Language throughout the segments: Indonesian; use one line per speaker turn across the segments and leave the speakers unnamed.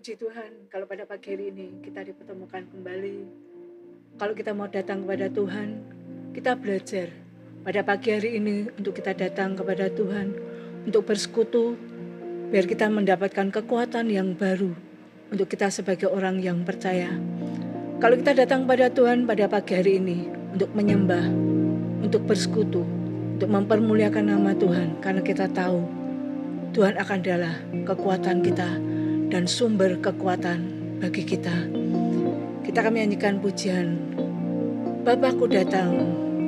Puji Tuhan, kalau pada pagi hari ini kita dipertemukan kembali. Kalau kita mau datang kepada Tuhan, kita belajar pada pagi hari ini untuk kita datang kepada Tuhan, untuk bersekutu, biar kita mendapatkan kekuatan yang baru untuk kita sebagai orang yang percaya. Kalau kita datang pada Tuhan pada pagi hari ini untuk menyembah, untuk bersekutu, untuk mempermuliakan nama Tuhan, karena kita tahu Tuhan akan adalah kekuatan kita dan sumber kekuatan bagi kita. Kita akan menyanyikan pujian, Bapakku datang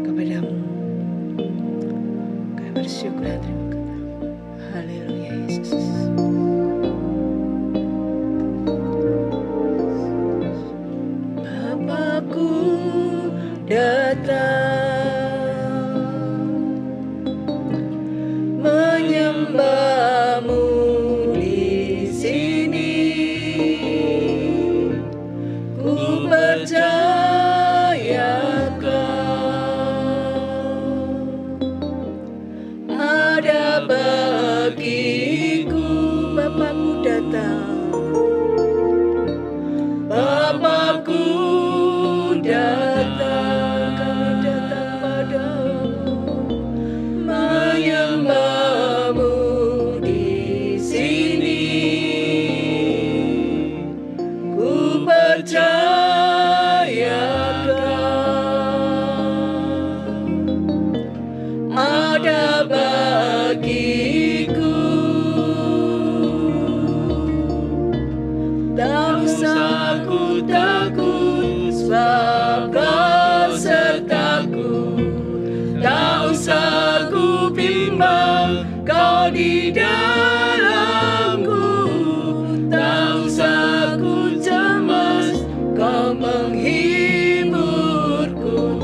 kepadamu. Kami bersyukur dan terima kasih. Haleluya Yesus. Bapakku datang menyembahmu di sini. Ku percaya Kau ada bagiku. Bapakku datang, Bapakku datang, kami datang padamu, menyembahmu di sini. Ku percaya Kau ada bagiku. Tak usah ku takut, sebab Kau sertaku. Tak usah ku bimbang, Kau di dalamku. Tak usah ku cemas, Kau menghiburku.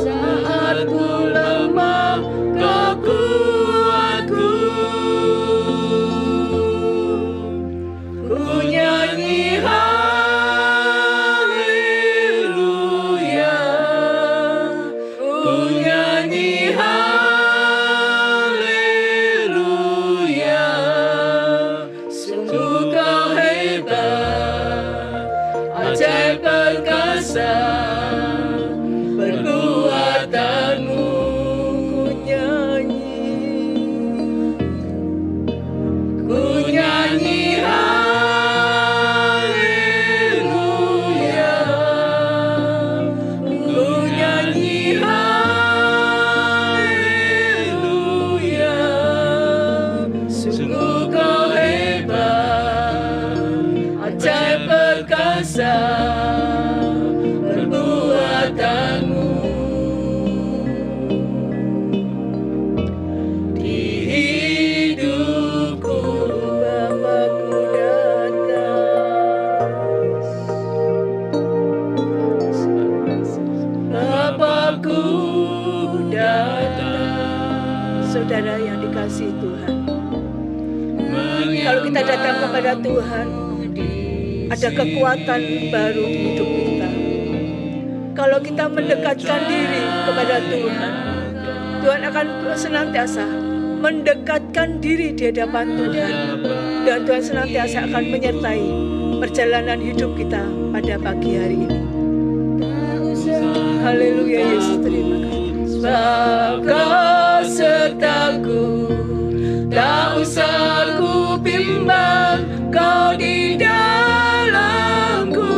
Saat ku lemah, Kau kuatku. Ku nyanyi haleluya, ku nyanyi haleluya. Sungguh Kau hebat, ajaib perkasa perbuatanmu. Ku nyanyi haleluya, ku nyanyi haleluya. Sungguh Kau hebat, ajaib perkasa perbuatanmu. Di hidupku Bapakku datang, Bapakku datang. Saudara yang dikasihi Tuhan, kalau kita datang kepada Tuhan, ada kekuatan baru di hidup kita. Kalau kita mendekatkan diri kepada Tuhan, Tuhan akan senantiasa mendekatkan diri di hadapan Tuhan, dan Tuhan senantiasa akan menyertai perjalanan hidup kita pada pagi hari ini. Haleluya Yesus, terima kasih. Sebab Kau sertaku, tak usah ku bimbang, Kau di dalamku.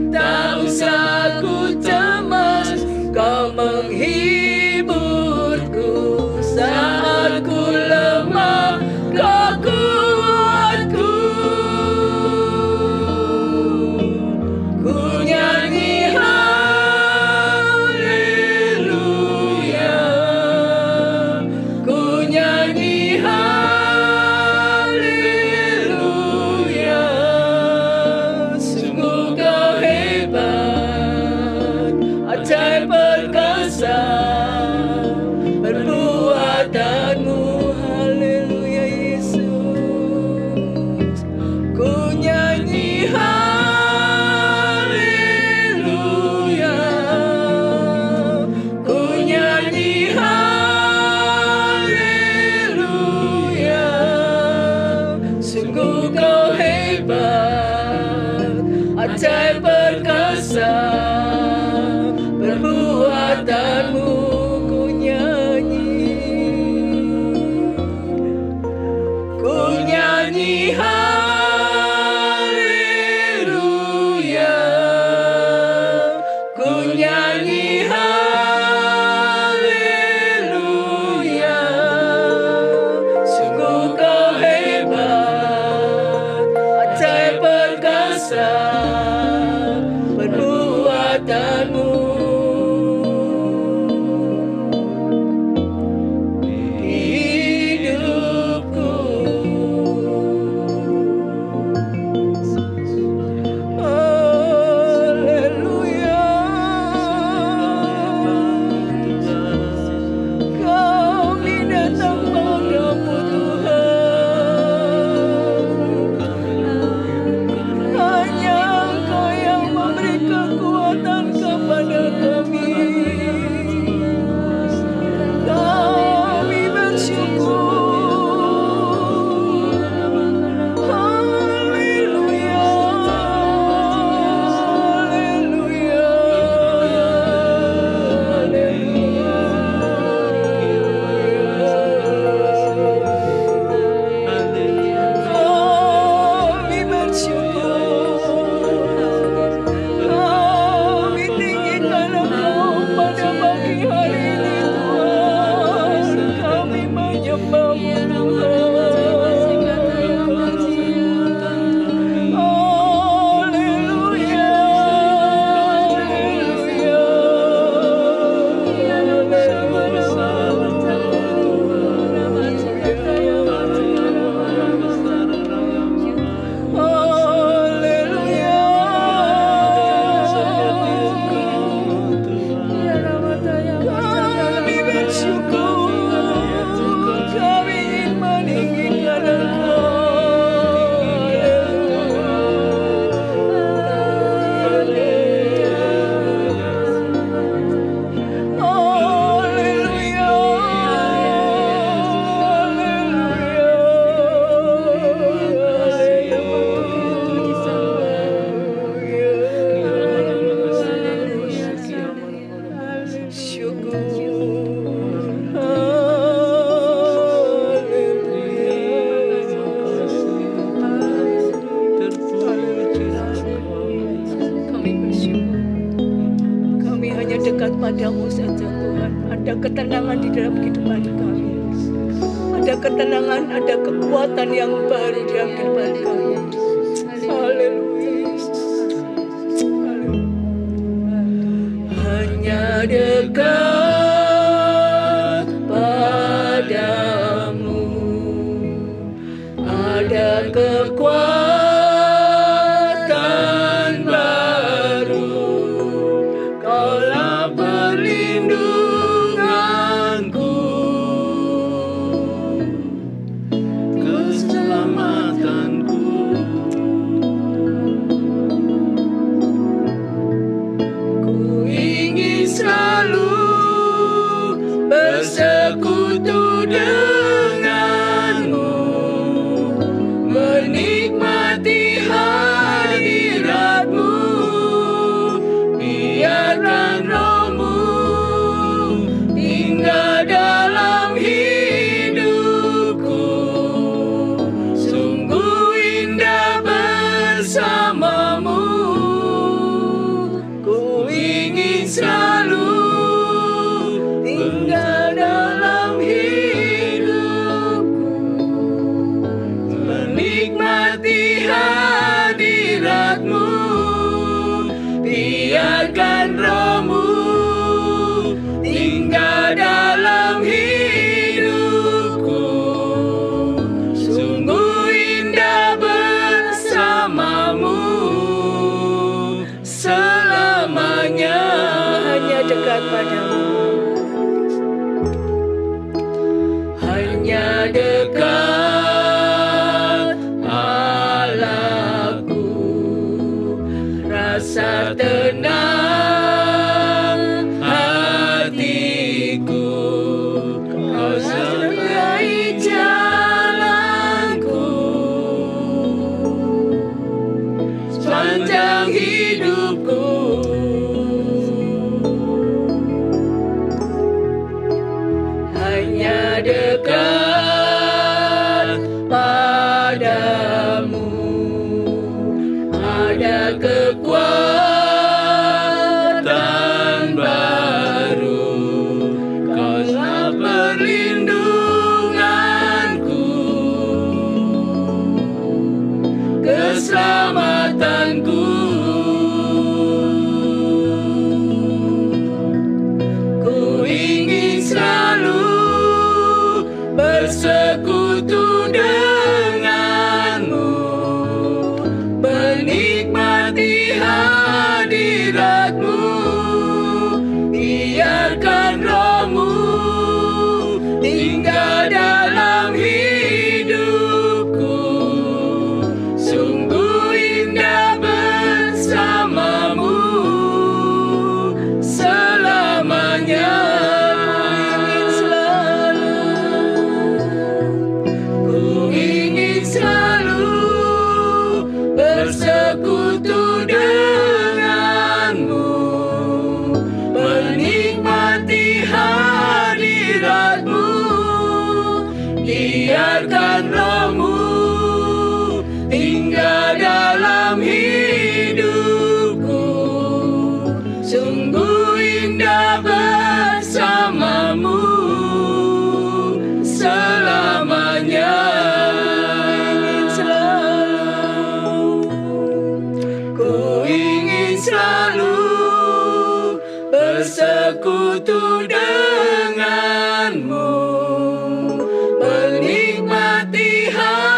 Tak usah ku cemas, Kau menghiburku. Saat ku lemah, Kau kuatku. Ku nyanyi haleluya, ku nyanyi haleluya. Sungguh Kau hebat, ajaib perkasa perbuatanmu. Haleluya Yesus. Ku nyanyi haleluya, ku nyanyi haleluya. ketenangan, ada kekuatan yang baru dalam kehidupan kami. Haleluya. Hanya dekat padamu ada kekuatan baru. Kaulah perlindunganku, keselamatanku. Ku ingin selalu bersekutu denganmu, menikmati hadiratmu. Biarkan rohmu tinggal dalam hidupku. Sungguh indah bersamamu. Ku ingin selalu tinggal dalam hidupku, menikmati hadiratmu. Biarkan rohmu tinggal dalam hidupku. Sungguh indah bersamamu selamanya. Hanya dekat padamu, hanya dekat Allahku. Rasa tenang hatiku, kau sertai jalanku sepanjang hidupku. Hanya dekat padamu ada kekuatan baru. Kaulah perlindunganku, keselamatanku. Ku ingin selalu bersekutu denganmu, menikmati hadiratmu. Biarkan rohmu tinggal dalam hidupku. Sungguh indah bersamamu selamanya. Ku ingin selalu bersekutu denganmu, menikmati hadiratmu. Biarkan rohmu tinggal dalam hidupku. Sungguh indah bersamamu selamanya. Ku ingin selalu bersekutu denganmu, menikmati hadiratmu.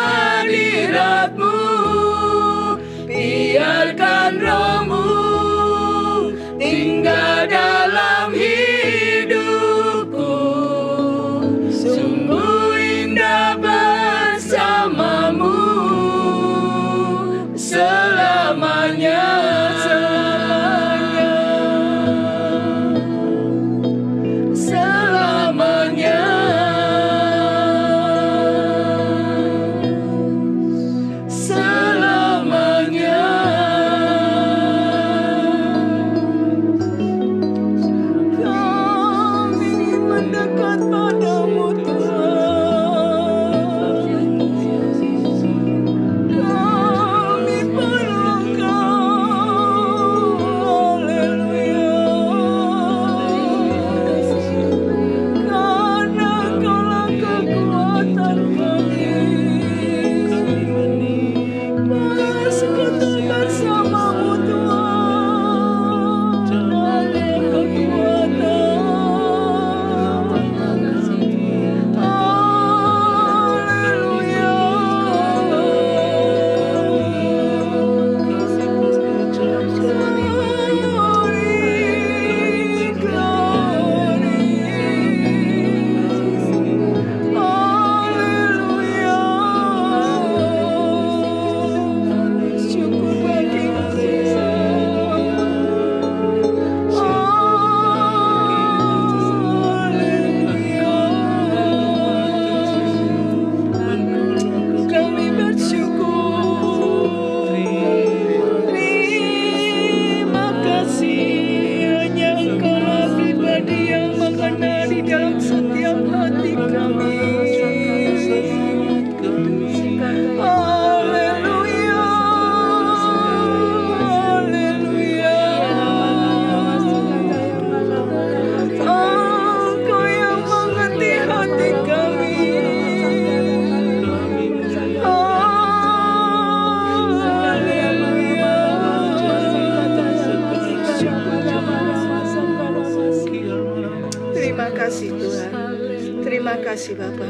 kasih Bapa.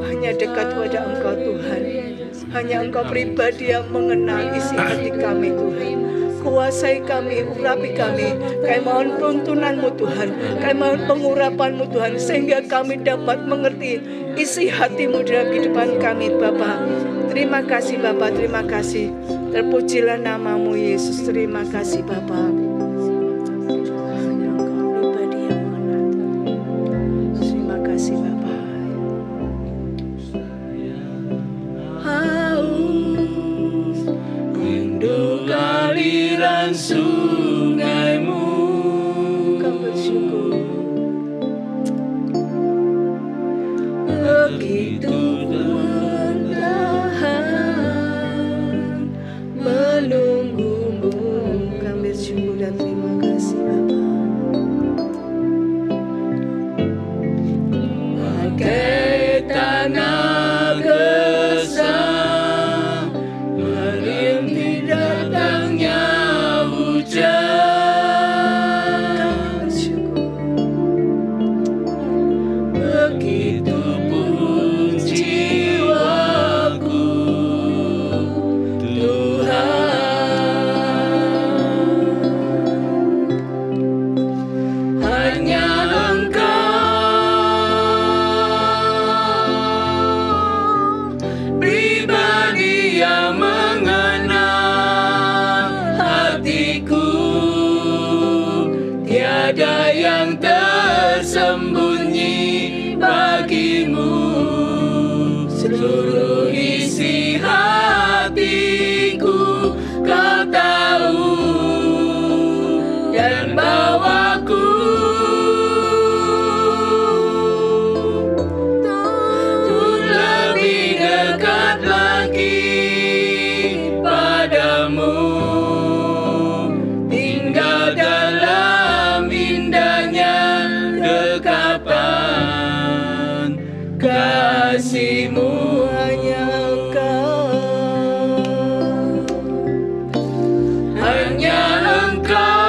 Hanya dekat kepada Engkau Tuhan. Hanya Engkau pribadi yang mengenal isi hati kami Tuhan. Kuasai kami, urapi kami. Kami mohon tuntunan-Mu Tuhan. Kami mohon pengurapan-Mu Tuhan. Sehingga kami dapat mengerti isi hati-Mu dalam kehidupan kami Bapa. Terima kasih Bapa, terima kasih. Terpujilah nama-Mu Yesus. Terima kasih Bapa. Hanya Engkau pribadi yang mengenal. Terima kasih Bapa. Haus rindu aliran sungai-Mu. Kau bersyukur. Begitu bertahan menunggu-Mu. Kami bersyukur dan terima kasih Bapa. Bagai tanah gersang merintih datangnya hujan. Kami bersyukur. Begitupun jiwaku Tuhan. Hanya Engkau pribadi yang mengenal hatiku. Tiada yang tersembunyi bagimu. Seluruh isi hatiku Kau tahu dan bawaku untuk lebih dekat lagi padamu. Tinggal dalam indahnya dekapan kasih-Mu. Hanya Engkau, hanya Engkau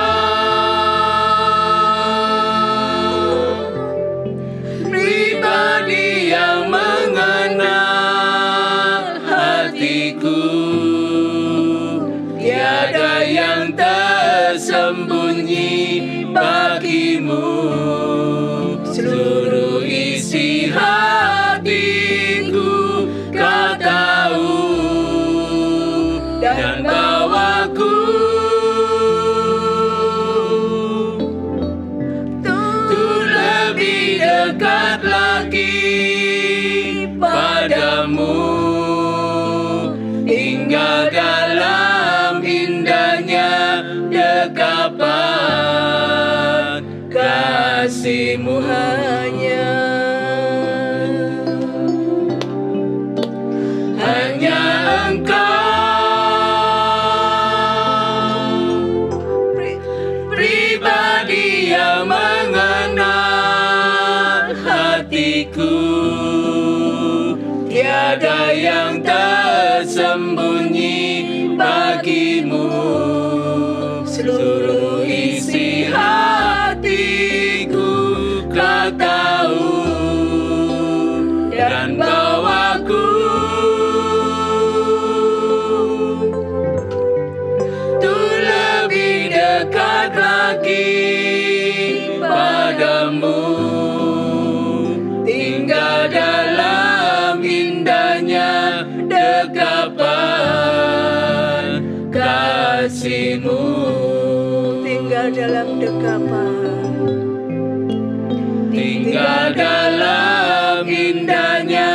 pribadi yang mengenal hatiku. Tiada yang tersembunyi bagimu. Seluruh isi hatiku Kau tahu dan bawaku untuk lebih dekat lagi padamu. Tinggal dalam indahnya dekapan kasih-Mu. Hanya Engkau pribadi yang mengenal hatiku. Tiada yang tersembunyi bagimu. Seluruh isi hatiku Kau tahu dan bawaku untuk lebih dekat lagi padamu. Tinggal dalam indahnya dekapan kasih-Mu. Tinggal dalam dekapan. Tinggal dalam indahnya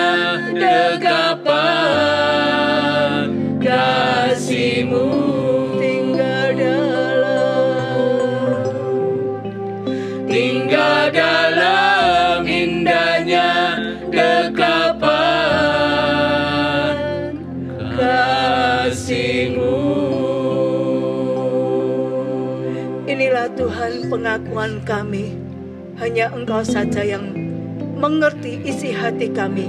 dekapan kasih-Mu. Tinggal dalam indahnya dekapan kasih-Mu. Inilah Tuhan pengakuan kami. Hanya Engkau saja yang mengerti isi hati kami.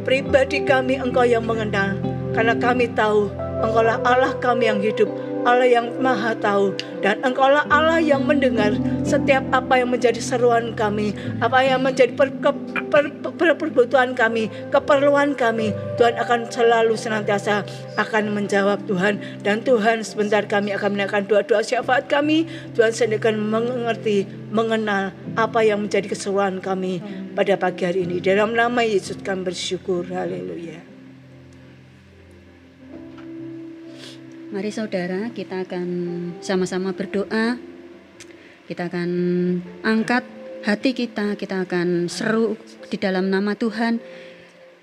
Pribadi kami Engkau yang mengenal. Karena kami tahu Engkaulah Allah kami yang hidup, Allah yang maha tahu, dan Engkaulah Allah yang mendengar setiap apa yang menjadi seruan kami, apa yang menjadi perbutuhan kami, keperluan kami. Tuhan akan selalu senantiasa akan menjawab Tuhan. Dan Tuhan, sebentar kami akan menaikkan doa-doa syafaat kami. Tuhan sendiri akan mengerti, mengenal apa yang menjadi keseruan kami pada pagi hari ini. Dalam nama Yesus kami bersyukur. Haleluya.
Mari saudara, kita akan sama-sama berdoa. Kita akan angkat hati kita akan seru di dalam nama Tuhan.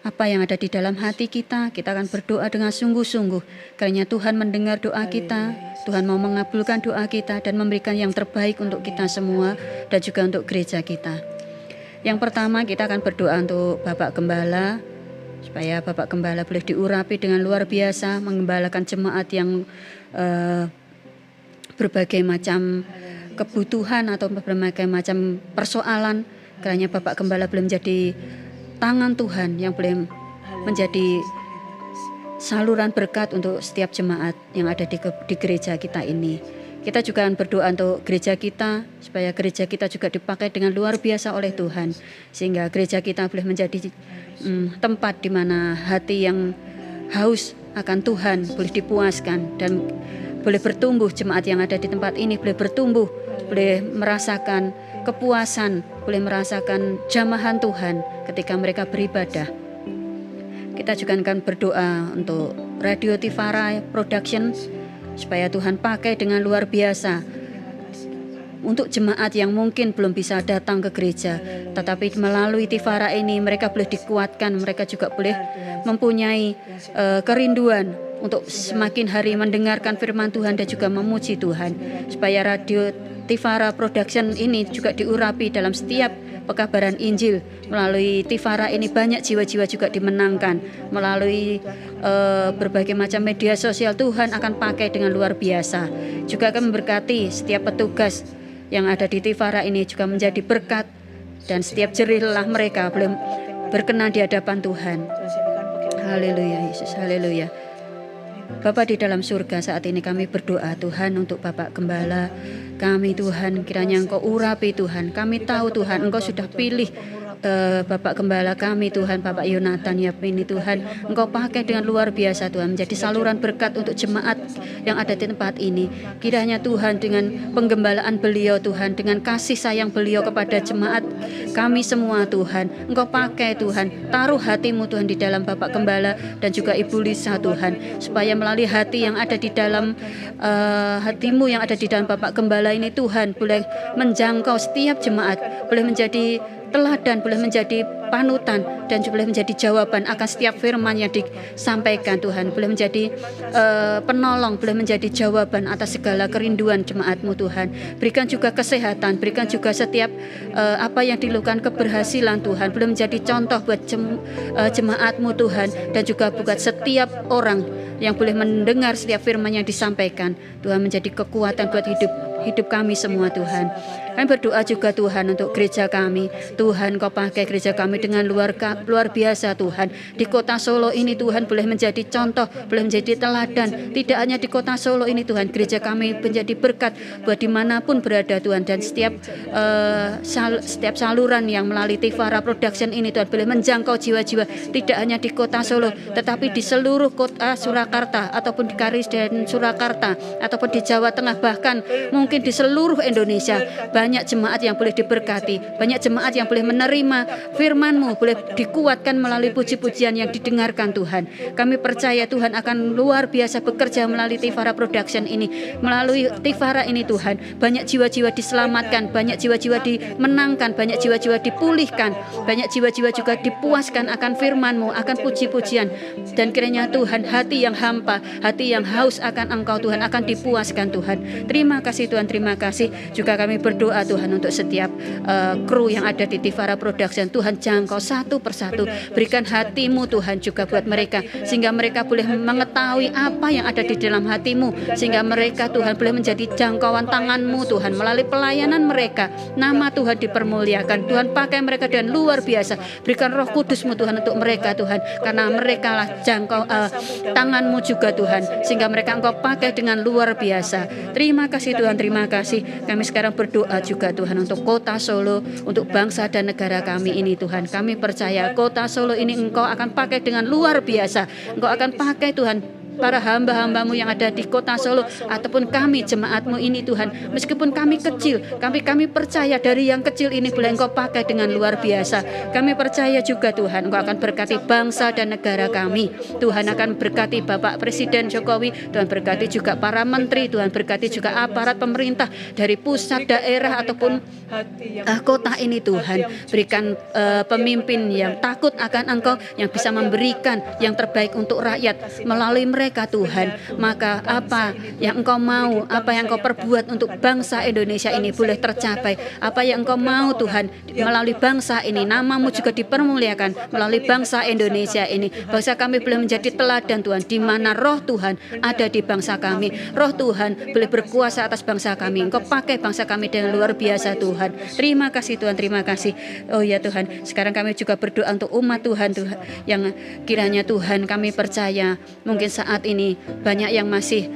Apa yang ada di dalam hati kita akan berdoa dengan sungguh-sungguh. Karena Tuhan mendengar doa kita, Tuhan mau mengabulkan doa kita dan memberikan yang terbaik untuk kita semua dan juga untuk gereja kita. Yang pertama, kita akan berdoa untuk Bapak Gembala, supaya Bapak Gembala boleh diurapi dengan luar biasa, mengembalakan jemaat yang berbagai macam kebutuhan atau berbagai macam persoalan. Kiranya Bapak Gembala boleh menjadi tangan Tuhan yang boleh menjadi saluran berkat untuk setiap jemaat yang ada di gereja kita ini. Kita juga akan berdoa untuk gereja kita, supaya gereja kita juga dipakai dengan luar biasa oleh Tuhan, sehingga gereja kita boleh menjadi tempat di mana hati yang haus akan Tuhan boleh dipuaskan, dan boleh bertumbuh. Jemaat yang ada di tempat ini boleh bertumbuh, boleh merasakan kepuasan, boleh merasakan jamahan Tuhan ketika mereka beribadah. Kita juga akan berdoa untuk Radio Tifara Production, supaya Tuhan pakai dengan luar biasa untuk jemaat yang mungkin belum bisa datang ke gereja, tetapi melalui Tifara ini mereka boleh dikuatkan, mereka juga boleh mempunyai kerinduan untuk semakin hari mendengarkan firman Tuhan dan juga memuji Tuhan, supaya Radio Tifara Production ini juga diurapi dalam setiap pekabaran Injil. Melalui Tifara ini banyak jiwa-jiwa juga dimenangkan. Melalui berbagai macam media sosial, Tuhan akan pakai dengan luar biasa. Juga akan memberkati setiap petugas yang ada di Tifara ini juga menjadi berkat, dan setiap jerih lelah mereka boleh berkenan di hadapan Tuhan. Haleluya Yesus, haleluya. Bapa di dalam surga, saat ini kami berdoa Tuhan untuk Bapak Gembala kami Tuhan, kiranya Engkau urapi Tuhan. Kami tahu Tuhan Engkau sudah pilih Bapak Gembala kami Tuhan, Bapak Yonatan Yapini Tuhan, Engkau pakai dengan luar biasa Tuhan, menjadi saluran berkat untuk jemaat yang ada di tempat ini. Kiranya Tuhan dengan penggembalaan beliau Tuhan, dengan kasih sayang beliau kepada jemaat kami semua Tuhan, Engkau pakai Tuhan, taruh hatimu Tuhan di dalam Bapak Gembala dan juga Ibu Lisa Tuhan, supaya melalui hati yang ada di dalam hatimu yang ada di dalam Bapak Gembala ini Tuhan, boleh menjangkau setiap jemaat, boleh menjadi teladan, boleh menjadi panutan, dan boleh menjadi jawaban akan setiap firman yang disampaikan Tuhan, boleh menjadi penolong, boleh menjadi jawaban atas segala kerinduan jemaat-Mu Tuhan. Berikan juga kesehatan, berikan juga setiap apa yang dilakukan keberhasilan Tuhan, boleh menjadi contoh buat jemaat-Mu Tuhan, dan juga buat setiap orang yang boleh mendengar setiap firman yang disampaikan. Tuhan menjadi kekuatan buat hidup kami semua Tuhan. Kami berdoa juga Tuhan untuk gereja kami. Tuhan Kau pakai gereja kami dengan luar biasa Tuhan. Di kota Solo ini Tuhan boleh menjadi contoh, boleh menjadi teladan. Tidak hanya di kota Solo ini Tuhan, gereja kami menjadi berkat buat dimanapun berada Tuhan. Dan setiap saluran yang melalui Tifara Production ini Tuhan boleh menjangkau jiwa-jiwa. Tidak hanya di kota Solo, tetapi di seluruh kota Surakarta, ataupun di Karis dan Surakarta, ataupun di Jawa Tengah, bahkan mungkin di seluruh Indonesia. Banyak jemaat yang boleh diberkati, banyak jemaat yang boleh menerima firman-Mu, boleh dikuatkan melalui puji-pujian yang didengarkan Tuhan. Kami percaya Tuhan akan luar biasa bekerja melalui Tifara Production ini. Melalui Tifara ini Tuhan, banyak jiwa-jiwa diselamatkan, banyak jiwa-jiwa dimenangkan, banyak jiwa-jiwa dipulihkan, banyak jiwa-jiwa juga dipuaskan akan firman-Mu, akan puji-pujian. Dan kiranya Tuhan, hati yang hampa, hati yang haus akan Engkau Tuhan, akan dipuaskan Tuhan. Terima kasih Tuhan, terima kasih. Juga kami berdoa berdoa Tuhan untuk setiap kru yang ada di Tivara Production. Tuhan jangkau satu persatu, berikan hatimu Tuhan juga buat mereka, sehingga mereka boleh mengetahui apa yang ada di dalam hatimu, sehingga mereka Tuhan boleh menjadi jangkauan tanganmu Tuhan melalui pelayanan mereka. Nama Tuhan dipermuliakan. Tuhan pakai mereka dengan luar biasa. Berikan Roh Kudus-Mu Tuhan untuk mereka Tuhan, karena mereka lah jangkau tanganmu juga Tuhan, sehingga mereka Engkau pakai dengan luar biasa. Terima kasih Tuhan, terima kasih. Kami sekarang berdoa juga Tuhan untuk kota Solo, untuk bangsa dan negara kami ini Tuhan. Kami percaya kota Solo ini Engkau akan pakai dengan luar biasa. Engkau akan pakai Tuhan para hamba-hambamu yang ada di kota Solo, ataupun kami jemaatmu ini Tuhan. Meskipun kami kecil, kami percaya dari yang kecil ini boleh Engkau pakai dengan luar biasa. Kami percaya juga Tuhan Engkau akan berkati bangsa dan negara kami. Tuhan akan berkati Bapak Presiden Jokowi, Tuhan berkati juga para menteri, Tuhan berkati juga aparat pemerintah dari pusat, daerah ataupun kota ini Tuhan. Berikan pemimpin yang takut akan Engkau, yang bisa memberikan yang terbaik untuk rakyat melalui mereka Tuhan. Maka apa yang Engkau mau, apa yang Engkau perbuat untuk bangsa Indonesia ini boleh tercapai. Apa yang Engkau mau Tuhan melalui bangsa ini, namamu juga dipermuliakan melalui bangsa Indonesia ini. Bangsa kami boleh menjadi teladan Tuhan, di mana roh Tuhan ada di bangsa kami. Roh Tuhan boleh berkuasa atas bangsa kami. Engkau pakai bangsa kami dengan luar biasa Tuhan. Terima kasih Tuhan, terima kasih. Oh ya Tuhan, sekarang kami juga berdoa untuk umat Tuhan, Tuhan yang kiranya Tuhan kami percaya mungkin saat ini banyak yang masih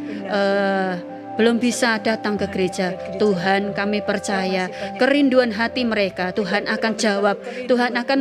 belum bisa datang ke gereja. Tuhan kami percaya kerinduan hati mereka Tuhan akan jawab. Tuhan akan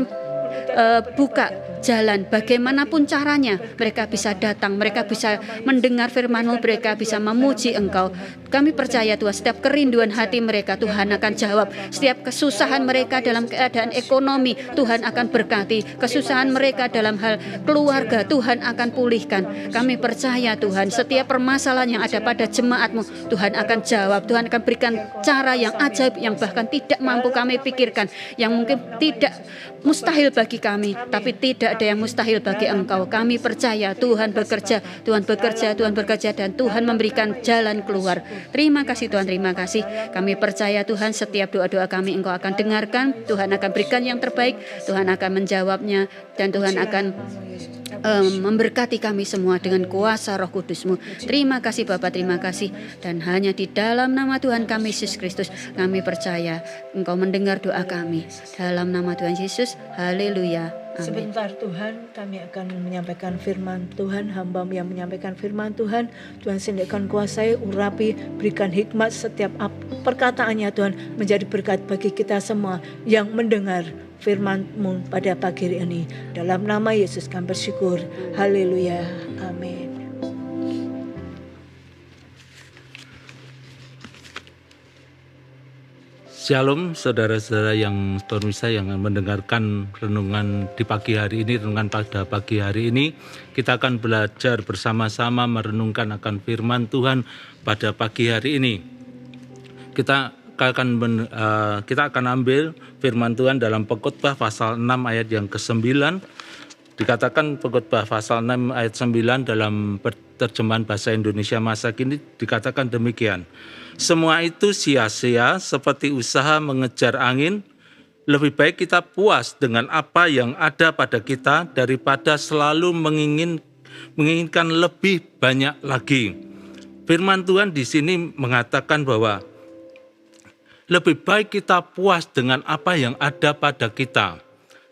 buka jalan bagaimanapun caranya mereka bisa datang, mereka bisa mendengar firman-Mu, mereka bisa memuji Engkau. Kami percaya Tuhan setiap kerinduan hati mereka Tuhan akan jawab. Setiap kesusahan mereka dalam keadaan ekonomi Tuhan akan berkati. Kesusahan mereka dalam hal keluarga Tuhan akan pulihkan. Kami percaya Tuhan setiap permasalahan yang ada pada jemaat-Mu Tuhan akan jawab. Tuhan akan berikan cara yang ajaib yang bahkan tidak mampu kami pikirkan, yang mungkin tidak mustahil bagi kami, tapi tidak ada yang mustahil bagi Engkau. Kami percaya Tuhan bekerja, Tuhan bekerja, Tuhan bekerja, dan Tuhan memberikan jalan keluar. Terima kasih Tuhan, terima kasih. Kami percaya Tuhan setiap doa-doa kami Engkau akan dengarkan. Tuhan akan berikan yang terbaik, Tuhan akan menjawabnya, dan Tuhan akan memberkati kami semua dengan kuasa Roh Kudus-Mu. Terima kasih Bapa, terima kasih. Dan hanya di dalam nama Tuhan kami Yesus Kristus kami percaya Engkau mendengar doa kami. Dalam nama Tuhan Yesus, haleluya. Amin.
Sebentar Tuhan, kami akan menyampaikan firman Tuhan, hamba-Mu yang menyampaikan firman Tuhan. Tuhan sendirikan kuasai, urapi, berikan hikmat setiap perkataannya Tuhan, menjadi berkat bagi kita semua yang mendengar firman-Mu pada pagi hari ini. Dalam nama Yesus kami bersyukur. Haleluya. Amin.
Shalom saudara-saudara yang terpisah yang mendengarkan renungan di pagi hari ini, renungan pada pagi hari ini. Kita akan belajar bersama-sama merenungkan akan firman Tuhan pada pagi hari ini. Kita akan ambil firman Tuhan dalam Pengkhotbah pasal 6 ayat yang ke-9. Dikatakan Pengkhotbah pasal 6 ayat 9 dalam terjemahan bahasa Indonesia masa kini dikatakan demikian. Semua itu sia-sia seperti usaha mengejar angin. Lebih baik kita puas dengan apa yang ada pada kita daripada selalu menginginkan lebih banyak lagi. Firman Tuhan di sini mengatakan bahwa lebih baik kita puas dengan apa yang ada pada kita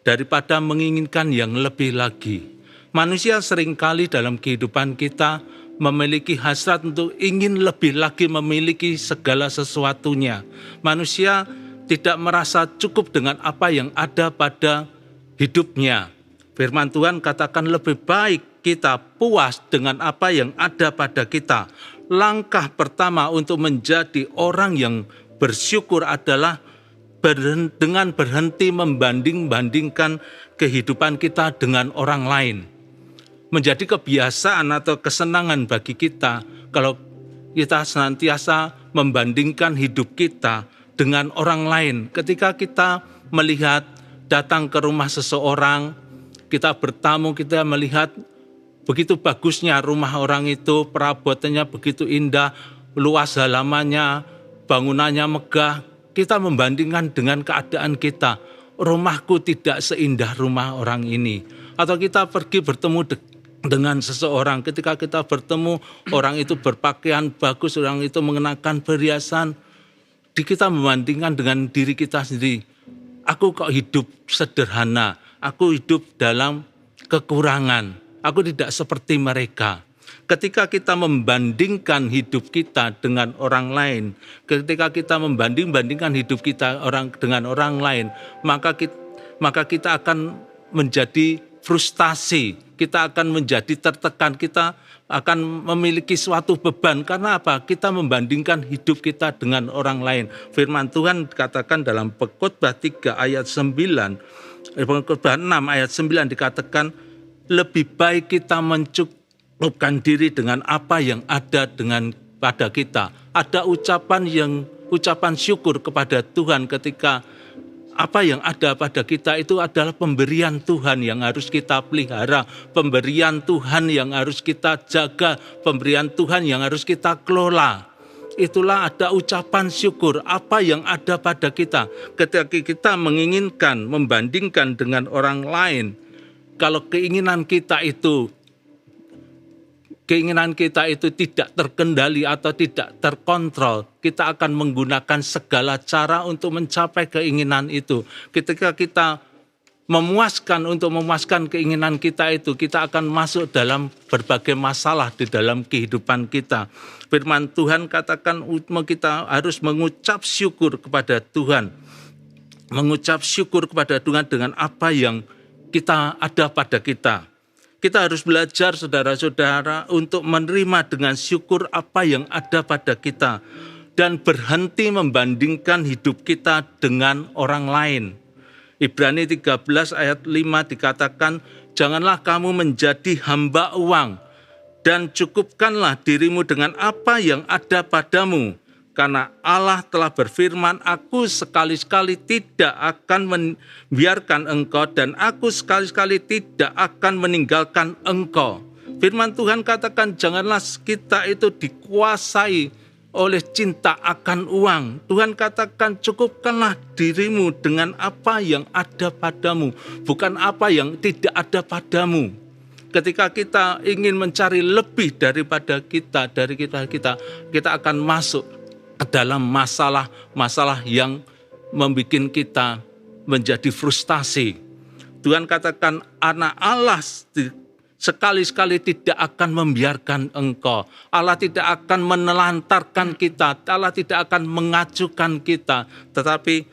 daripada menginginkan yang lebih lagi. Manusia seringkali dalam kehidupan kita memiliki hasrat untuk ingin lebih lagi memiliki segala sesuatunya. Manusia tidak merasa cukup dengan apa yang ada pada hidupnya. Firman Tuhan katakan lebih baik kita puas dengan apa yang ada pada kita. Langkah pertama untuk menjadi orang yang bersyukur adalah dengan berhenti membanding-bandingkan kehidupan kita dengan orang lain. Menjadi kebiasaan atau kesenangan bagi kita kalau kita senantiasa membandingkan hidup kita dengan orang lain. Ketika kita melihat datang ke rumah seseorang, kita bertamu, kita melihat begitu bagusnya rumah orang itu, perabotannya begitu indah, luas halamannya, bangunannya megah, kita membandingkan dengan keadaan kita, rumahku tidak seindah rumah orang ini. Atau kita pergi bertemu dengan seseorang, ketika kita bertemu orang itu berpakaian bagus, orang itu mengenakan perhiasan, kita membandingkan dengan diri kita sendiri. Aku kok hidup sederhana, aku hidup dalam kekurangan, aku tidak seperti mereka. Ketika kita membandingkan hidup kita dengan orang lain, ketika kita membandingkan hidup kita dengan orang lain, maka kita akan menjadi frustasi, kita akan menjadi tertekan, kita akan memiliki suatu beban. Karena apa? Kita membandingkan hidup kita dengan orang lain. Firman Tuhan katakan dalam Pengkhotbah 3 ayat 9, Pengkhotbah 6 ayat 9 dikatakan, lebih baik kita mencukupkan diri dengan apa yang ada pada kita. Ada ucapan syukur kepada Tuhan ketika apa yang ada pada kita itu adalah pemberian Tuhan yang harus kita pelihara, pemberian Tuhan yang harus kita jaga, pemberian Tuhan yang harus kita kelola. Itulah ada ucapan syukur apa yang ada pada kita. Ketika kita menginginkan, membandingkan dengan orang lain, kalau keinginan kita itu tidak terkendali atau tidak terkontrol, kita akan menggunakan segala cara untuk mencapai keinginan itu. Ketika kita memuaskan keinginan kita itu, kita akan masuk dalam berbagai masalah di dalam kehidupan kita. Firman Tuhan katakan kita harus mengucap syukur kepada Tuhan. Mengucap syukur kepada Tuhan dengan apa yang kita ada pada kita. Kita harus belajar saudara-saudara untuk menerima dengan syukur apa yang ada pada kita dan berhenti membandingkan hidup kita dengan orang lain. Ibrani 13 ayat 5 dikatakan, janganlah kamu menjadi hamba uang dan cukupkanlah dirimu dengan apa yang ada padamu. Karena Allah telah berfirman, aku sekali-sekali tidak akan membiarkan engkau dan aku sekali-sekali tidak akan meninggalkan engkau. Firman Tuhan katakan janganlah kita itu dikuasai oleh cinta akan uang. Tuhan katakan cukupkanlah dirimu dengan apa yang ada padamu, bukan apa yang tidak ada padamu. Ketika kita ingin mencari lebih daripada kita, kita akan masuk ke dalam masalah yang membuat kita menjadi frustasi. Tuhan katakan anak Allah sekali-sekali tidak akan membiarkan engkau. Allah tidak akan menelantarkan kita, Allah tidak akan mengacukan kita, tetapi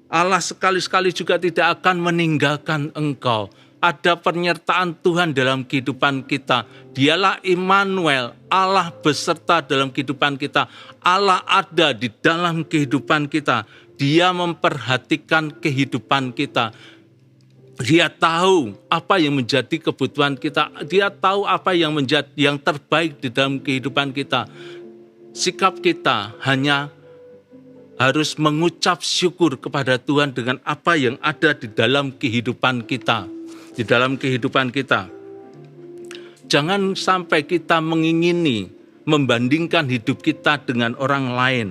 Allah sekali-sekali juga tidak akan meninggalkan engkau. Ada penyertaan Tuhan dalam kehidupan kita. Dialah Immanuel, Allah beserta dalam kehidupan kita. Allah ada di dalam kehidupan kita. Dia memperhatikan kehidupan kita. Dia tahu apa yang menjadi kebutuhan kita. Dia tahu apa yang menjadi yang terbaik di dalam kehidupan kita. Sikap kita hanya harus mengucap syukur kepada Tuhan dengan apa yang ada di dalam kehidupan kita. Di dalam kehidupan kita. Jangan sampai kita mengingini, membandingkan hidup kita dengan orang lain.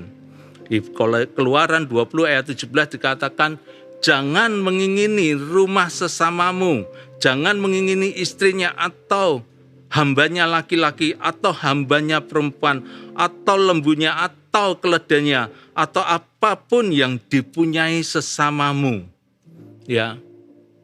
Di Keluaran 20 ayat 17 dikatakan, jangan mengingini rumah sesamamu, jangan mengingini istrinya atau hambanya laki-laki atau hambanya perempuan atau lembunya atau keledainya atau apapun yang dipunyai sesamamu. Ya.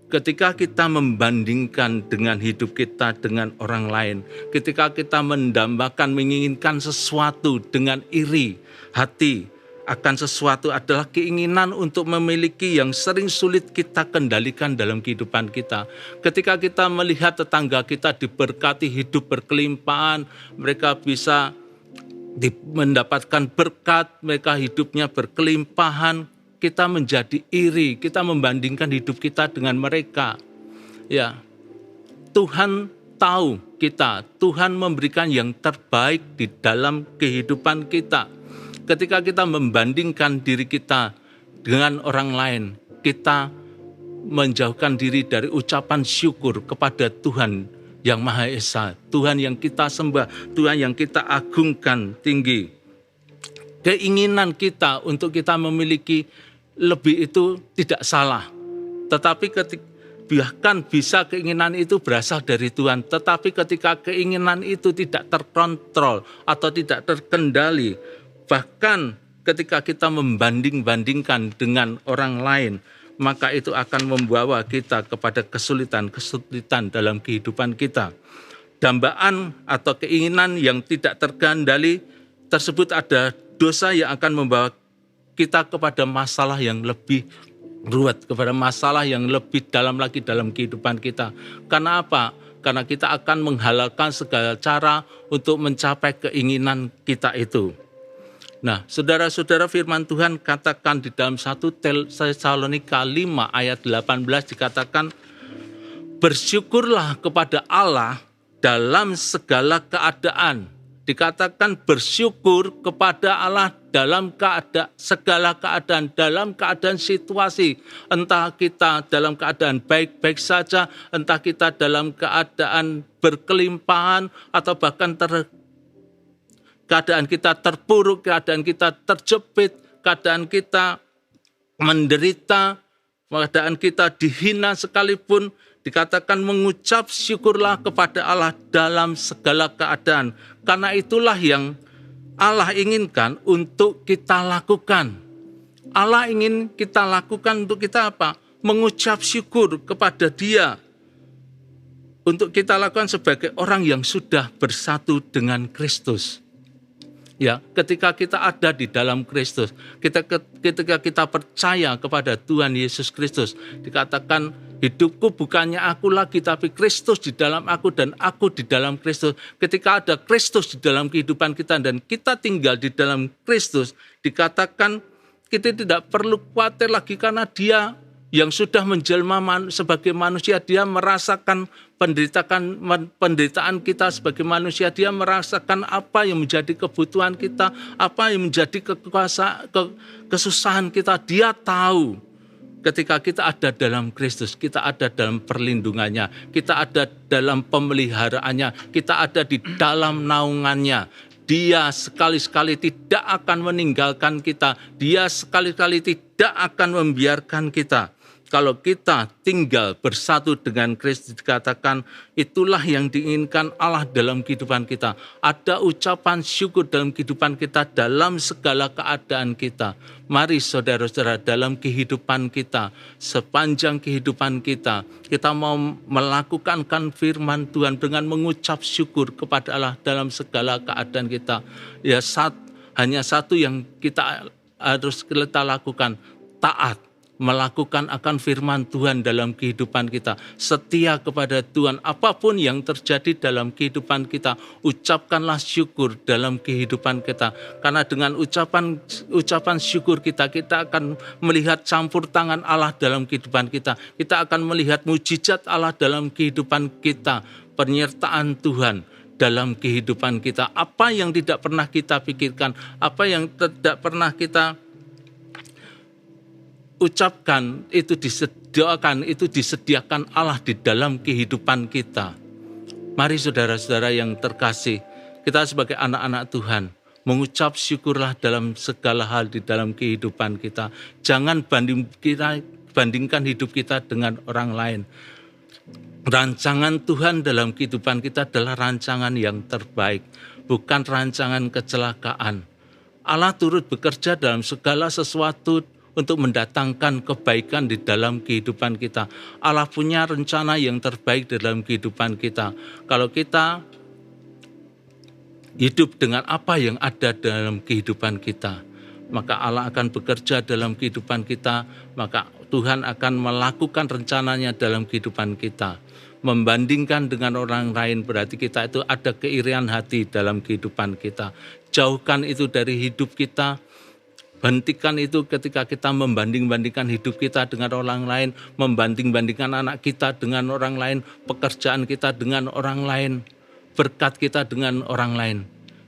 Ketika kita membandingkan dengan hidup kita dengan orang lain, ketika kita mendambakan, menginginkan sesuatu dengan iri hati akan sesuatu adalah keinginan untuk memiliki yang sering sulit kita kendalikan dalam kehidupan kita. Ketika kita melihat tetangga kita diberkati hidup berkelimpahan, mereka bisa mendapatkan berkat, mereka hidupnya berkelimpahan, kita menjadi iri, kita membandingkan hidup kita dengan mereka. Ya, Tuhan tahu kita, Tuhan memberikan yang terbaik di dalam kehidupan kita. Ketika kita membandingkan diri kita dengan orang lain, kita menjauhkan diri dari ucapan syukur kepada Tuhan yang Maha Esa, Tuhan yang kita sembah, Tuhan yang kita agungkan tinggi. keinginan kita untuk kita memiliki lebih itu tidak salah. Tetapi bahkan bisa keinginan itu berasal dari Tuhan. Tetapi ketika keinginan itu tidak terkontrol atau tidak terkendali, bahkan ketika kita membanding-bandingkan dengan orang lain, maka itu akan membawa kita kepada kesulitan-kesulitan dalam kehidupan kita. Dambaan atau keinginan yang tidak terkendali tersebut ada dosa yang akan membawa kita kepada masalah yang lebih ruwet, kepada masalah yang lebih dalam lagi dalam kehidupan kita. Karena apa? Karena kita akan menghalalkan segala cara untuk mencapai keinginan kita itu. Nah, saudara-saudara, firman Tuhan katakan di dalam 1 Tesalonika 5 ayat 18 dikatakan, bersyukurlah kepada Allah dalam segala keadaan. Dikatakan bersyukur kepada Allah dalam segala keadaan, dalam keadaan situasi. Entah kita dalam keadaan baik-baik saja, entah kita dalam keadaan berkelimpahan, atau bahkan keadaan kita terpuruk, keadaan kita terjepit, keadaan kita menderita, keadaan kita dihina sekalipun, dikatakan mengucap syukurlah kepada Allah dalam segala keadaan. Karena itulah yang Allah inginkan untuk kita lakukan. Allah ingin kita lakukan untuk kita apa? Mengucap syukur kepada Dia. Untuk kita lakukan sebagai orang yang sudah bersatu dengan Kristus. Ya, ketika kita ada di dalam Kristus, ketika kita percaya kepada Tuhan Yesus Kristus, dikatakan hidupku bukannya aku lagi, tapi Kristus di dalam aku dan aku di dalam Kristus. Ketika ada Kristus di dalam kehidupan kita dan kita tinggal di dalam Kristus, dikatakan kita tidak perlu khawatir lagi karena Dia yang sudah menjelma sebagai manusia, Dia merasakan penderitaan kita sebagai manusia. Dia merasakan apa yang menjadi kebutuhan kita, apa yang menjadi kesusahan kita. Dia tahu ketika kita ada dalam Kristus, kita ada dalam perlindungannya, kita ada dalam pemeliharaannya, kita ada di dalam naungannya. Dia sekali-sekali tidak akan meninggalkan kita. Dia sekali-kali tidak akan membiarkan kita. Kalau kita tinggal bersatu dengan Kristus, dikatakan itulah yang diinginkan Allah dalam kehidupan kita. Ada ucapan syukur dalam kehidupan kita dalam segala keadaan kita. Mari saudara-saudara, dalam kehidupan kita, sepanjang kehidupan kita mau melakukan firman Tuhan dengan mengucap syukur kepada Allah dalam segala keadaan kita. Ya, hanya satu yang kita harus kita lakukan, taat. Melakukan akan firman Tuhan dalam kehidupan kita, setia kepada Tuhan. Apapun yang terjadi dalam kehidupan kita, ucapkanlah syukur dalam kehidupan kita. Karena dengan ucapan syukur kita akan melihat campur tangan Allah dalam kehidupan kita. Kita akan melihat mujizat Allah dalam kehidupan kita, penyertaan Tuhan dalam kehidupan kita. Apa yang tidak pernah kita pikirkan, apa yang tidak pernah kita ucapkan, itu disediakan Allah di dalam kehidupan kita. Mari saudara-saudara yang terkasih, kita sebagai anak-anak Tuhan, mengucap syukurlah dalam segala hal di dalam kehidupan kita. Jangan bandingkan hidup kita dengan orang lain. Rancangan Tuhan dalam kehidupan kita adalah rancangan yang terbaik, bukan rancangan kecelakaan. Allah turut bekerja dalam segala sesuatu untuk mendatangkan kebaikan di dalam kehidupan kita. Allah punya rencana yang terbaik dalam kehidupan kita. Kalau kita hidup dengan apa yang ada dalam kehidupan kita, maka Allah akan bekerja dalam kehidupan kita, maka Tuhan akan melakukan rencananya dalam kehidupan kita. Membandingkan dengan orang lain berarti kita itu ada keirian hati dalam kehidupan kita. Jauhkan itu dari hidup kita. Hentikan itu ketika kita membanding-bandingkan hidup kita dengan orang lain, membanding-bandingkan anak kita dengan orang lain, pekerjaan kita dengan orang lain, berkat kita dengan orang lain.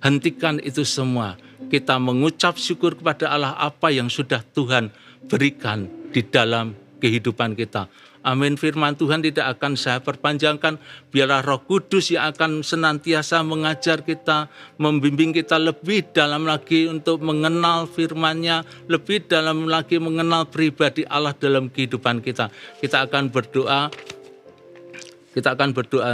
Hentikan itu semua. Kita mengucap syukur kepada Allah apa yang sudah Tuhan berikan di dalam kehidupan kita. Amin. Firman Tuhan tidak akan saya perpanjangkan. Biarlah Roh Kudus yang akan senantiasa mengajar kita, membimbing kita lebih dalam lagi untuk mengenal firman-Nya, lebih dalam lagi mengenal pribadi Allah dalam kehidupan kita. Kita akan berdoa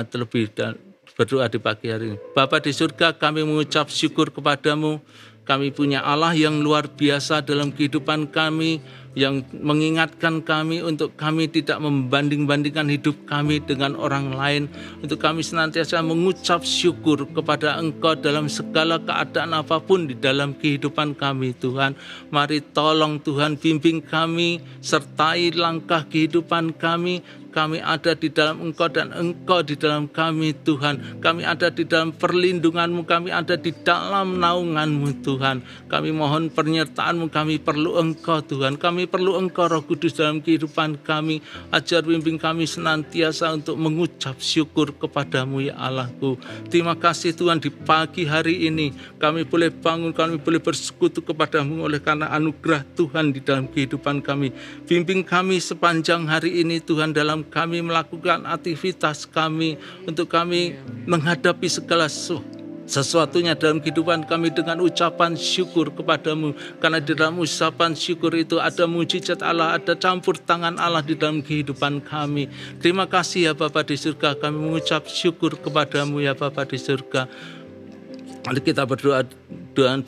terlebih dan berdoa di pagi hari ini. Bapa di surga, kami mengucap syukur kepadamu. Kami punya Allah yang luar biasa dalam kehidupan kami, yang mengingatkan kami untuk kami tidak membanding-bandingkan hidup kami dengan orang lain, untuk kami senantiasa mengucap syukur kepada Engkau dalam segala keadaan apapun di dalam kehidupan kami. Tuhan, mari tolong Tuhan, bimbing kami, sertai langkah kehidupan kami. Kami ada di dalam Engkau dan Engkau di dalam kami, Tuhan. Kami ada di dalam perlindungan-Mu, kami ada di dalam naungan-Mu, Tuhan. Kami mohon penyertaan-Mu, kami perlu Engkau, Tuhan. Kami perlu Engkau, Roh Kudus, dalam kehidupan kami. Ajar bimbing kami senantiasa untuk mengucap syukur kepadamu, ya Allahku. Terima kasih Tuhan, di pagi hari ini kami boleh bangun, kami boleh bersekutu kepadamu oleh karena anugerah Tuhan di dalam kehidupan kami. Bimbing kami sepanjang hari ini, Tuhan, dalam kami melakukan aktivitas kami, untuk kami menghadapi segala sesuatunya dalam kehidupan kami dengan ucapan syukur kepadamu. Karena di dalam ucapan syukur itu ada mujizat Allah, ada campur tangan Allah di dalam kehidupan kami. Terima kasih ya Bapa di surga, kami mengucap syukur kepadamu ya Bapa di surga. Mari kita berdoa doa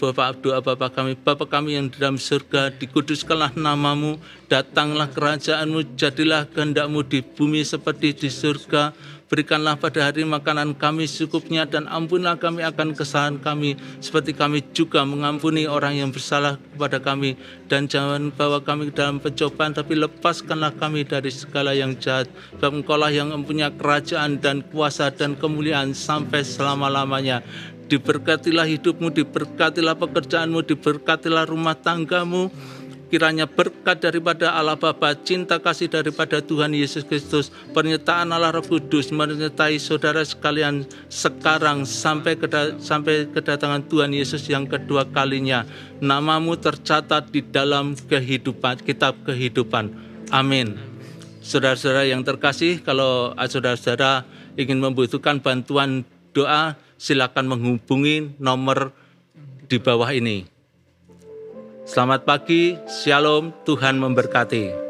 Bapa kami. Bapa kami yang di dalam surga, dikuduskanlah namamu, datanglah kerajaanmu, jadilah kehendak-Mu di bumi seperti di surga. Berikanlah pada hari makanan kami secukupnya, dan ampunilah kami akan kesalahan kami, seperti kami juga mengampuni orang yang bersalah kepada kami. Dan jangan bawa kami ke dalam pencobaan, tapi lepaskanlah kami dari segala yang jahat. Sebab Engkau-lah yang mempunyai kerajaan dan kuasa dan kemuliaan sampai selama-lamanya. Diberkatilah hidupmu, diberkatilah pekerjaanmu, diberkatilah rumah tanggamu. Kiranya berkat daripada Allah Bapa, cinta kasih daripada Tuhan Yesus Kristus, penyertaan Allah Roh Kudus menyertai saudara sekalian sekarang sampai kedatangan Tuhan Yesus yang kedua kalinya. Namamu tercatat di dalam kitab kehidupan. Amin. Saudara-saudara yang terkasih, kalau saudara-saudara ingin membutuhkan bantuan doa, silakan menghubungi nomor di bawah ini. Selamat pagi, shalom, Tuhan memberkati.